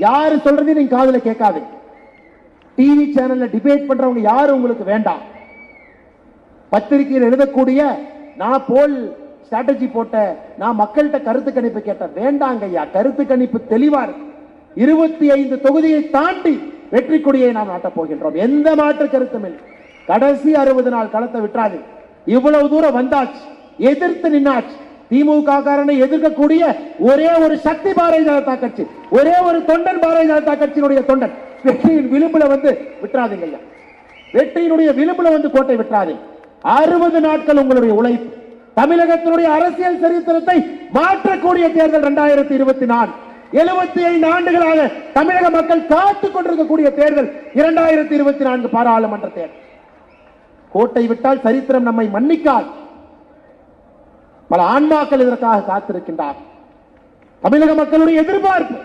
யாரு சொல்றதையும் நீங்க காதுல கேட்காது. டிவி சேனல்ல டிபேட் பண்றவங்க யாரும் உங்களுக்கு வேண்டாம். பத்திரிகையில் எழுதக்கூடிய நான் போல் ஸ்ட்ராட்டஜி போட்ட, நான் மக்கள்கிட்ட கருத்து கணிப்பு கேட்ட, வேண்டாங்க ஐயா. கருத்து கணிப்பு தெளிவா இருக்கு. 25 தொகுதியை தாண்டி வெற்றி கொடியை நாம் நாட்டப் போகின்றோம். எந்த மாற்று கருத்தும் இல்லை. கடைசி 60 நாள் களத்தை விட்டுறாது. இவ்வளவு தூரம் வந்தாச்சு, எதிர்த்து நின்னாச்சு. திமுக காரனை எதிர்க்கக்கூடிய ஒரே ஒரு சக்தி பாரதிய ஜனதா கட்சி, ஒரே ஒரு தொண்டன் பாரதிய ஜனதா கட்சியினுடைய தொண்டன். வெற்றியின் விளிம்புல வந்து விட்டுறாதீங்க ஐயா. வெற்றியினுடைய விளிம்புல வந்து கோட்டை விட்டுறாதீங்க. 60 நாட்கள் உங்களுடைய உழைப்பு தமிழகத்தினுடைய அரசியல் சரித்திரத்தை மாற்றக்கூடிய தேர்தல் 2024. 75 ஆண்டுகளாக தமிழக மக்கள் காத்துக் கொண்டிருக்கக்கூடிய தேர்தல் 2024 பாராளுமன்ற தேர்தல். கோட்டை விட்டால் சரித்திரம் நம்மை மன்னிக்காது. பல ஆன்மாக்கள் இதற்காக காத்திருக்கின்றார். தமிழக மக்களுடைய எதிர்பார்ப்பு